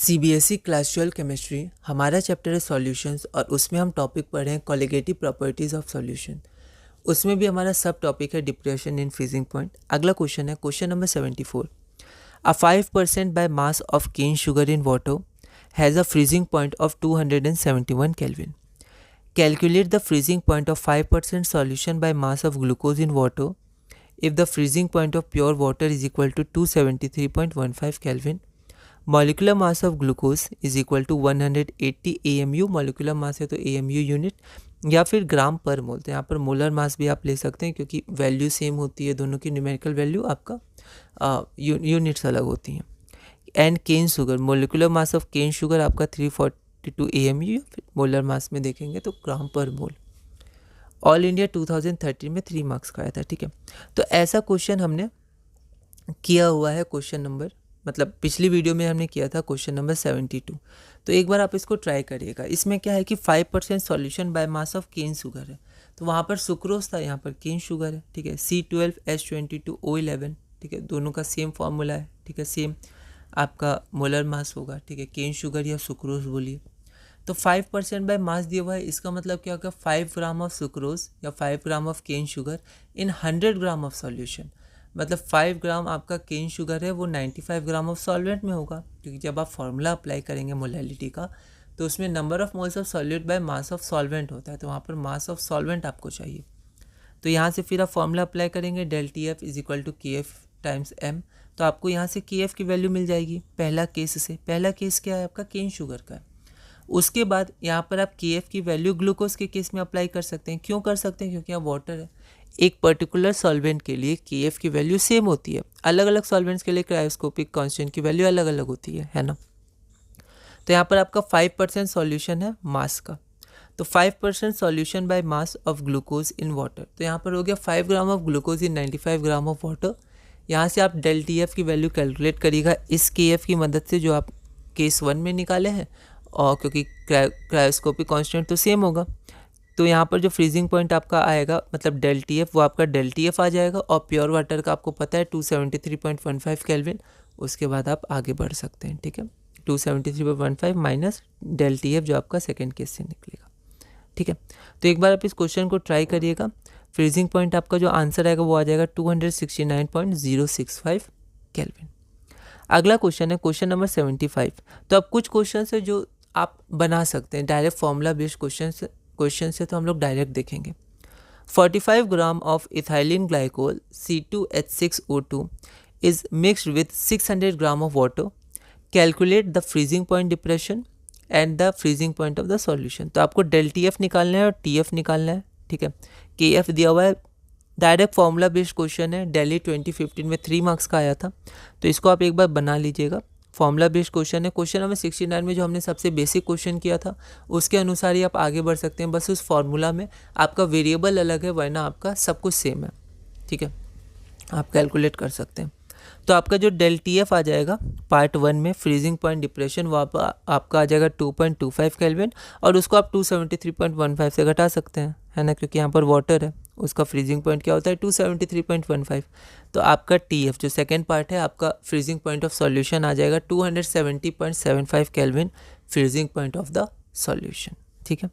CBSE class 12 chemistry हमारा chapter है solutions और उसमें हम टॉपिक पढ़ रहे हैं कॉलिगेटिव प्रॉपर्टीज ऑफ सॉल्यूशन। उसमें भी हमारा सब टॉपिक है डिप्रेशन इन फ्रीजिंग पॉइंट। अगला क्वेश्चन है question number 74। A 5% by mass of cane sugar in water has a freezing point of 271 kelvin. Calculate the freezing point of 5% solution by mass of glucose in water if the freezing point of pure water is equal to 273.15 Kelvin. Molecular mass of glucose is equal to 180 AMU. Molecular mass है तो AMU unit या फिर ग्राम per मोल। तो यहाँ पर molar mass भी आप ले सकते हैं क्योंकि वैल्यू सेम होती है, दोनों की न्यूमेरिकल वैल्यू आपका यूनिट्स अलग होती हैं। And cane sugar, molecular mass of cane sugar आपका 342 AMU या फिर मोलर मास में देखेंगे तो ग्राम पर मोल। ऑल इंडिया 2013 में 3 मार्क्स का आया था। ठीक है, तो ऐसा क्वेश्चन हमने किया हुआ है क्वेश्चन नंबर, मतलब पिछली वीडियो में हमने किया था क्वेश्चन नंबर 72। तो एक बार आप इसको ट्राई करिएगा। इसमें क्या है कि 5% solution by mass of cane sugar है, तो वहाँ पर सुक्रोज था, यहाँ पर केन शुगर है। ठीक है, C12H22O11। ठीक है, दोनों का सेम फार्मूला है। ठीक है, सेम आपका मोलर मास होगा। ठीक है, केन शुगर या सुक्रोज बोलिए। तो 5% बाय मास दिया हुआ है, इसका मतलब क्या होगा 5 ग्राम ऑफ सुक्रोज या 5 gram of cane sugar in 100 gram of solution. मतलब 5 ग्राम आपका केन शुगर है वो 95 ग्राम ऑफ सॉल्वेंट में होगा, क्योंकि जब आप फार्मूला अप्लाई करेंगे मोलैलिटी का तो उसमें number of moles of solute bye mass of solvent होता है, तो वहाँ पर मास ऑफ सॉल्वेंट आपको चाहिए। तो यहाँ से फिर आप फार्मूला अप्लाई करेंगे del TF is equal to KF times M। तो आपको यहाँ से KF की वैल्यू मिल जाएगी पहला केस से। पहला केस क्या है आपका केन शुगर का है। उसके बाद यहाँ पर आप KF की वैल्यू ग्लूकोज के केस में अप्लाई कर सकते हैं। क्यों कर सकते हैं? क्योंकि यहाँ वाटर है। एक पर्टिकुलर सॉल्वेंट के लिए KF की वैल्यू सेम होती है, अलग अलग सॉल्वेंट्स के लिए क्रायोस्कोपिक कांस्टेंट की वैल्यू अलग अलग होती है ना। तो यहाँ पर आपका 5% सॉल्यूशन है मास का, तो 5% solution by mass of glucose in water. तो यहाँ पर हो गया 5 gram of glucose in 95 gram of water. यहाँ से आप डेल TF की वैल्यू कैलकुलेट करिएगा इस KF की मदद से जो आप केस 1 में निकाले हैं, और क्योंकि क्रायोस्कोपिक कांस्टेंट तो सेम होगा, तो यहाँ पर जो फ्रीजिंग पॉइंट आपका आएगा मतलब डेल TF वो आपका डेल TF आ जाएगा। और प्योर वाटर का आपको पता है 273.15 केल्विन। उसके बाद आप आगे बढ़ सकते हैं। ठीक है, 273.15 माइनस डेल TF जो आपका सेकेंड केस से निकलेगा। ठीक है, तो एक बार आप इस क्वेश्चन को ट्राई करिएगा। फ्रीजिंग पॉइंट आपका जो आंसर आएगा वो आ जाएगा 269.065 केल्विन। अगला क्वेश्चन है क्वेश्चन नंबर 75। तो अब कुछ क्वेश्चन है जो आप बना सकते हैं डायरेक्ट फॉर्मूला बेस्ड क्वेश्चन से तो हम लोग डायरेक्ट देखेंगे। 45 gram of ethylene glycol C2H6O2 is mixed with 600 gram of water. Calculate the freezing point depression and the freezing point of the solution. तो आपको डेल TF निकालना है और TF निकालना है। ठीक है, KF दिया हुआ है, डायरेक्ट फॉर्मूला बेस्ड क्वेश्चन है, दिल्ली 2015 में 3 मार्क्स का आया था, तो इसको आप एक बार बना लीजिएगा। फॉर्मूला बेस्ड क्वेश्चन है। क्वेश्चन नंबर 69 में जो हमने सबसे बेसिक क्वेश्चन किया था उसके अनुसार ही आप आगे बढ़ सकते हैं। बस उस फार्मूला में आपका वेरिएबल अलग है, वरना आपका सब कुछ सेम है। ठीक है, आप कैलकुलेट कर सकते हैं। तो आपका जो डेल TF आ जाएगा पार्ट 1 में फ्रीजिंग पॉइंट डिप्रेशन वो आपका आ जाएगा 2.25 केल्विन, और उसको आप 273.15 से घटा सकते हैं, है ना, क्योंकि यहाँ पर वाटर है, उसका फ्रीजिंग पॉइंट क्या होता है 273.15। तो आपका TF जो सेकेंड पार्ट है आपका फ्रीजिंग पॉइंट ऑफ सॉल्यूशन आ जाएगा 270.75 kelvin freezing point of the solution. ठीक है,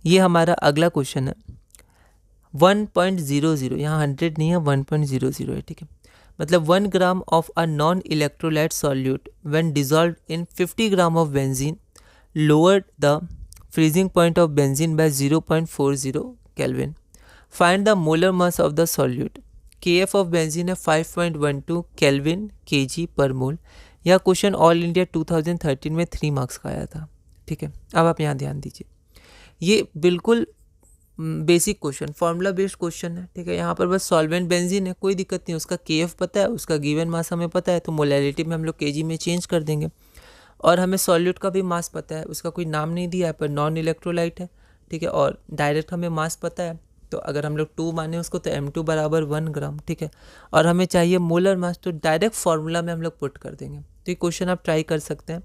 ये हमारा अगला क्वेश्चन है 1.00। यहाँ 100 नहीं है, 1.00 है। ठीक है, मतलब 1 gram of a non electrolyte solute when dissolved in 50 gram of benzene lowered the freezing point of benzene by 0.40 kelvin. Find the molar mass of the solute. KF of benzene है 5.12 kelvin kg पर मोल। यह question all India 2013 में 3 marks का आया था। ठीक है, अब आप यहाँ ध्यान दीजिए, ये बिल्कुल basic question formula based question है। ठीक है, यहाँ पर बस सॉल्वेंट बेंजीन है, कोई दिक्कत नहीं, उसका KF पता है, उसका गिवन मास हमें पता है, तो मोलैलिटी में हम लोग kg में चेंज कर देंगे। और हमें सॉल्यूट का भी मास पता है, उसका कोई नाम नहीं दिया है पर नॉन इलेक्ट्रोलाइट है। ठीक है, और डायरेक्ट हमें मास पता है, तो अगर हम लोग 2 माने उसको तो M2 बराबर 1 ग्राम। ठीक है, और हमें चाहिए मोलर मास, तो डायरेक्ट फार्मूला में हम लोग पुट कर देंगे। तो ये क्वेश्चन आप ट्राई कर सकते हैं।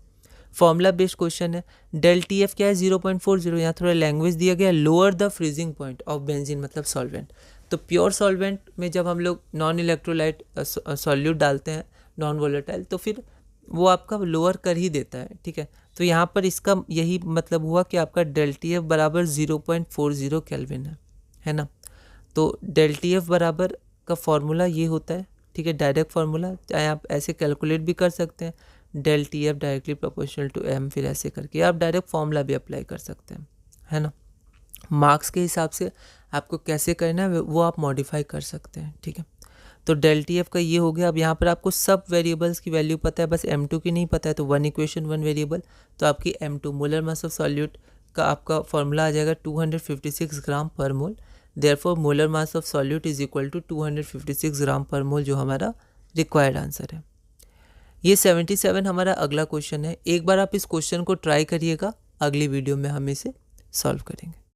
फॉर्मूला बेस्ड क्वेश्चन है। डेल TF क्या है 0.40। यहाँ थोड़ा लैंग्वेज दिया गया, lower the freezing point of benzene मतलब सॉल्वेंट। तो प्योर सॉल्वेंट में जब हम लोग नॉन इलेक्ट्रोलाइट सॉल्यूट डालते हैं, नॉन वोलेटाइल, तो फिर वो आपका लोअर कर ही देता है, ठीक है। तो यहाँ पर इसका यही मतलब हुआ कि आपका डेल टी एफ बराबर 0.40 केल्विन है ना। तो डेल टी एफ बराबर का फॉर्मूला ये होता है, ठीक है, डायरेक्ट फार्मूला, चाहे आप ऐसे कैलकुलेट भी कर सकते हैं, del T F directly proportional to M, फिर ऐसे करके आप डायरेक्ट फॉर्मूला भी अप्लाई कर सकते हैं, है ना। मार्क्स के हिसाब से आपको कैसे करना है वो आप मॉडिफाई कर सकते हैं, ठीक है। तो डेल टी एफ का ये हो गया। अब यहाँ पर आपको सब वेरिएबल्स की वैल्यू पता है, बस m2 की नहीं पता है, तो 1 इक्वेशन 1 वेरिएबल, तो आपकी m2 molar mass of solute का आपका फॉर्मूला आ जाएगा 256 gram per mole. Therefore molar mass of solute is equal to 256 gram per mole, जो हमारा रिक्वायर्ड आंसर है। ये 77 हमारा अगला क्वेश्चन है। एक बार आप इस क्वेश्चन को ट्राई करिएगा, अगली वीडियो में हम इसे सॉल्व करेंगे।